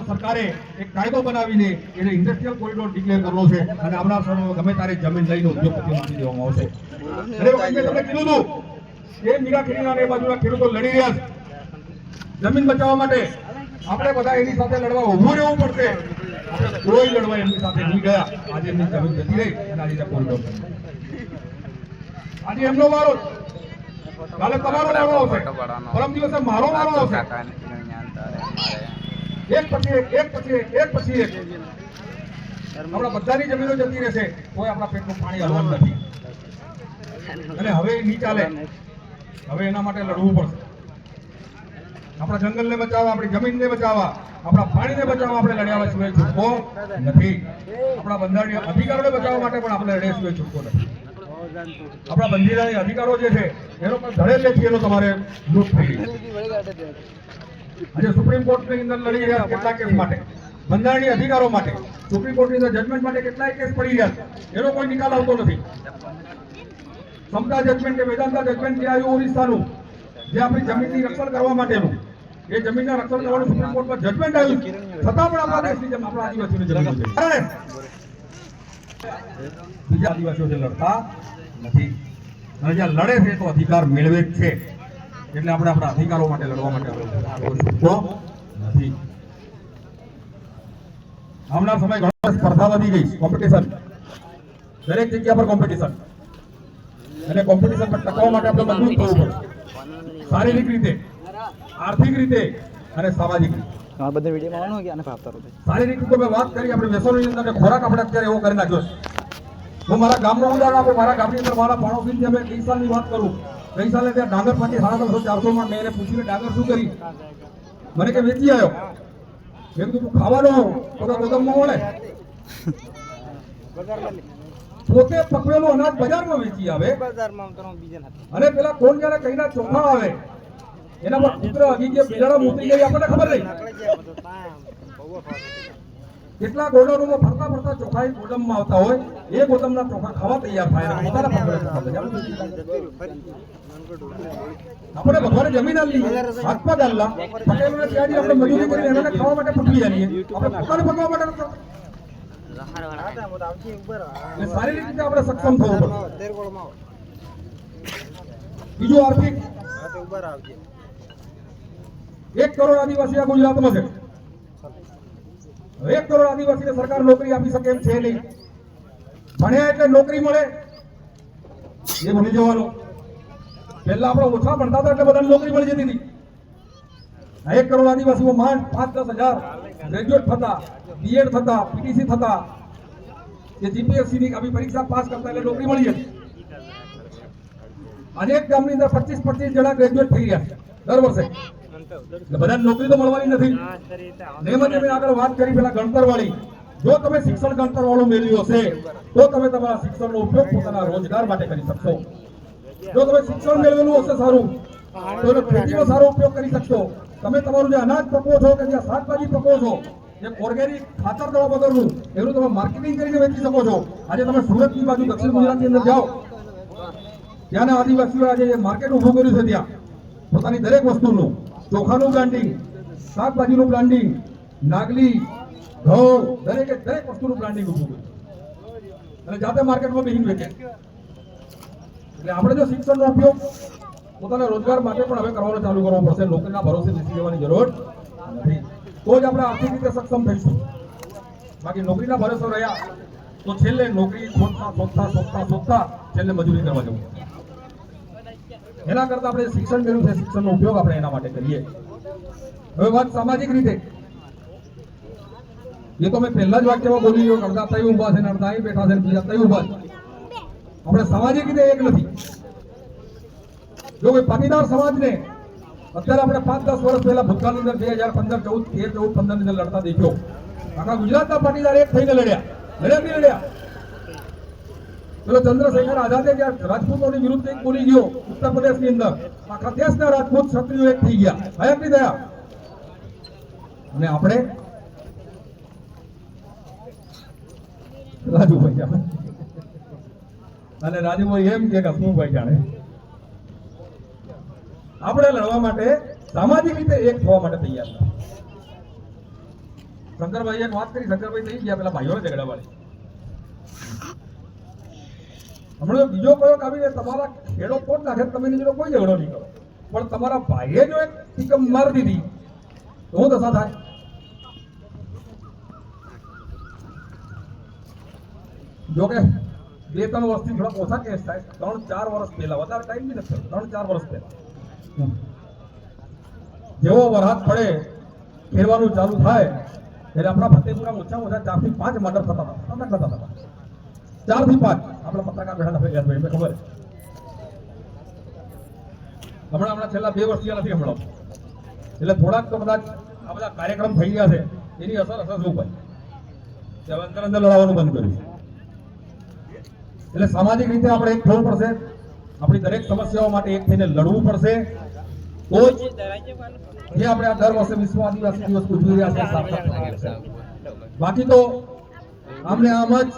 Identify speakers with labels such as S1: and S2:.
S1: સરકારે એક કાયદો બનાવીને એને ઇન્ડસ્ટ્રીયલ કોરિડોર ડિક્લેર કરવો છે અને આવનાર સમયમાં ગમે ત્યારે જમીન લઈને ઉદ્યોગપતિઓ આપી દેવામાં આવશે. અને મેં તમને કીધું હતું કે મીરાખેડીના એ બાજુના ખેડૂતો લડી રહ્યા છે જમીન બચાવવા માટે. આપણે બધા એની સાથે લડવા ઊભું રહેવું પડશે. આપણે કોઈ લડવા એમની સાથે નહીં ગયા. આજે એમની જમીન જતી રહી અને આજે કોરિડોર આજે એમનો વારો, કાલે તમારો વારો આવશે, પરમ દિવસે મારો વારો આવશે. એક પછી એક આપણા બધાની જમીનો જતી રહેશે, કોઈ આપણા પેટનું પાણી હલવાનું નથી. અને હવે નહીં ચાલે. હવે એના માટે લડવું પડશે. આપણા જંગલને બચાવવા, આપણી જમીનને બચાવવા, આપણા પાણીને બચાવવા આપણે લડ્યા સિવાય છૂટકો નથી. આપણા બંધારણીય અધિકારોને બચાવવા માટે પણ આપણે લડ્યા સિવાય છૂટકો નથી. આપણા બંધારણીય અધિકારો જે છે એનો પણ ધડેલ લેથી એનો તમારે લૂંટ થઈ ગઈ. આજે સુપ્રીમ કોર્ટની અંદર લડી રહ્યા કેટલા કેસ માટે, બંધારણીય અધિકારો માટે, સુપ્રીમ કોર્ટની અંદર જજમેન્ટ માટે કેટલાય કેસ પડી રહ્યા છે. એનો કોઈ નિકાલ આવતો નથી. સમતા જજમેન્ટ કે વેદાંતા જજમેન્ટ જે આવ્યું ઓરિસ્સાનું, જે આપણી જમીનની રક્ષણ કરવા માટેનું, એ જમીનના રક્ષણ કરવાનું સુપ્રીમ કોર્ટમાં જજમેન્ટ આવ્યું, છતાં પણ આપણા દેશની જેમ આપણા આદિવાસીઓની જમીન છે. બીજા આદિવાસીઓ જે લડતા નથી અને જ્યાં લડે છે તો અધિકાર મેળવે જ છે. એટલે આપણે આપણા અધિકારો માટે લડવા માટે છૂટકો નથી. આવનાર સમય ઘણો સ્પર્ધા વધી ગઈ, કોમ્પિટિશન, દરેક જગ્યા પર કોમ્પિટિશન. અને કોમ્પિટિશન પર ટકવા માટે આપણે મજબૂત થવું પડે, શારીરિક રીતે, આર્થિક રીતે અને સામાજિક રીતે. શારીરિક રીતે મેં વાત કરી, આપણે વ્યસનોની અંદર ખોરાક આપણે અત્યારે એવો કરી નાખ્યો છે. હું મારા ગામનું ઉદાહરણ આપું. મારા ગામની અંદર મારા પાડોશી અમે ગઈ સાલની વાત કરું. ગઈ સાલે ત્યાં ડાંગર પાછી 350-400 માં મેં એને પૂછીને ડાંગર શું કરી, મને કે વેચી આવ્યો. મેં કીધું તું ખાવાનો તો ગોદામમાં મળે, પોતે પકવેલું અનાજ બજારમાં વેચી આવે અને પેલા કોણ જયારે કઈના ચોખા આવે એના પર કૂતરા હગી ગયા, બિલાડા ઉતરી ગઈ, આપણને ખબર નહીં. કેટલા ગોડાઉનમાં ફરતા ફરતા ચોખા ગોદામમાં આવતા હોય, એ ગોદામના ચોખા ખાવા તૈયાર થાય. આપણે ભગવાને જમીન આલી, હાથ પગ આલ્લા, પટેલોને ત્યાંથી આપણે મજૂરી કરીને એને ખાવા માટે પકવી આલીએ. આપણે પોતાને પકવા માટે શારીરિક રીતે આપણે સક્ષમ થવું પડે. બીજું આર્થિક, 1 કરોડ આદિવાસી આ ગુજરાતમાં છે. 1 કરોડ આદિવાસીને સરકાર નોકરી આપી શકે એમ છે નહીં. ભણ્યા એટલે નોકરી મળે એ ભૂલી જવાનું. પહેલા આપણે ઓછા ભણતા હતા એટલે બધાને નોકરી મળી જતી હતી. 1 કરોડ આદિવાસીઓ માંડ 5-10 હજાર ગ્રેજ્યુએટ થતા, બીએડ થતા, પીટીસી થતા, કે જીપીએસસી ની આવી પરીક્ષા પાસ કરતા એટલે નોકરી મળી જતી. આજે એક ગામની અંદર 25 જણા ગ્રેજ્યુએટ થઈ રહ્યા છે દર વર્ષે. બધાને નોકરી તો મળવાની નથી. મેં આગળ વાત કરી પેલા ગણતર વાળી, જો તમે શિક્ષણ ગણતર વાળું મેળવ્યું હશે તો તમે તમારા શિક્ષણનો ઉપયોગ પોતાના રોજગાર માટે કરી શકશો. જો તમે શિક્ષણ મેળવેલું હશે સારું તો એનો ખેતીનો સારો ઉપયોગ કરી શકશો. તમે તમારું જે અનાજ પકવો છો કે જે શાકભાજી પકવો છો, જે ઓર્ગેનિક ખાતર દવા વગરનું, એનું તમે માર્કેટિંગ કરીને વેચી શકો છો. આજે તમે સુરતની બાજુ દક્ષિણ ગુજરાતની અંદર જાઓ, ત્યાંના આદિવાસીઓ આજે માર્કેટ ઉભું કર્યું છે. ત્યાં પોતાની દરેક વસ્તુનું, ચોખાનું બ્રાન્ડિંગ, શાકભાજીનું બ્રાન્ડિંગ, નાગલી, ઘઉં, દરેક વસ્તુનું બ્રાન્ડિંગ ઉભું કર્યું અને જાતે માર્કેટમાં બેહીને વેચે. એટલે આપણે જો શિક્ષણનો ઉપયોગ પોતાના રોજગાર માટે પણ હવે કરવાનો ચાલુ કરવો પડશે. નોકરીના ભરોસે બેસી જવાની જરૂર નથી. તો જ આપણે આર્થિક રીતે સક્ષમ થઈશું. બાકી નોકરીના ભરોસે રહ્યા તો છેલ્લે નોકરી શોધતા છેલ્લે મજૂરી કરવા જવું. એના કરતા આપણે શિક્ષણ મેળવ્યું છે, શિક્ષણનો ઉપયોગ આપણે એના માટે કરીએ. હવે વાત સામાજિક રીતે, એ તો મેં પહેલા જ વાક્યમાં બોલી ગયો, અડધા તઈ ઉભા છે ને અડધા અહીં બેઠા છે, બીજા તઈ ઉભા છે. આપણે સામાજિક રીતે એક નથી. જો કોઈ પાટીદાર સમાજને અત્યારે આપણે 5-10 વર્ષ પહેલા ભૂતકાળની અંદર 2015-14 ની અંદર લડતા દેખ્યો. આખા ગુજરાતના પાટીદાર એક થઈને લડ્યા. પેલો ચંદ્રશેખર આઝાદે જ્યાં રાજપૂતોની વિરુદ્ધ એક બોલી ગયો ઉત્તર પ્રદેશની અંદર, આખા દેશના રાજપૂત ક્ષત્રિયો એક થઈ ગયા. હયા નહીં થયા. અને આપણે રાજુભાઈ જાણે, અને રાજુભાઈ એમ કે હસમુભાઈ જાણે. આપણે લડવા માટે સામાજિક રીતે એક થવા માટે તૈયાર હતા. શંકરભાઈએ એક વાત કરી, શંકરભાઈ થઈ ગયા પેલા ભાઈઓને ઝઘડા વાળી. હમણાં બીજો કયો કાવી તમારા ખેડો કોટ નાખે તમે નીચે કોઈ ઝઘડો નહીં કરો, પણ તમારા ભાઈએ જો એક ટીકમ મારી દીધી તો શું દશા થાય? જો કે 2-3 વર્ષથી થોડા ઓછા કેસ થાય, 3-4 વર્ષ પહેલા, વધારે ટાઈમ બી નથી, 3-4 વર્ષ પહેલા જેવો વરસાદ પડે ખેડવાનું ચાલુ થાય એટલે આપણા ફતેપુરા ઓછામાં ઓછા 4 થી 5 મર્ડર થતા હતા. 4 થી 5 આપણા પત્રકાર બેઠા હતા, એમને ખબર. હમણાં છેલ્લા 2 વર્ષથી નથી હમણાં, એટલે થોડાક તો કદાચ આ બધા કાર્યક્રમ થઈ ગયા છે એની અસર શું ભાઈ કે અંદર લડાવવાનું બંધ કર્યું. એટલે સામાજિક રીતે આપણે એક થવું પડશે, આપણી દરેક સમસ્યાઓ માટે એક થઈને લડવું પડશે. તો જે આપણે આ દર વર્ષે વિશ્વ આદિવાસી દિવસ ઉજવી રહ્યા છે, બાકી તો આમને આમ જ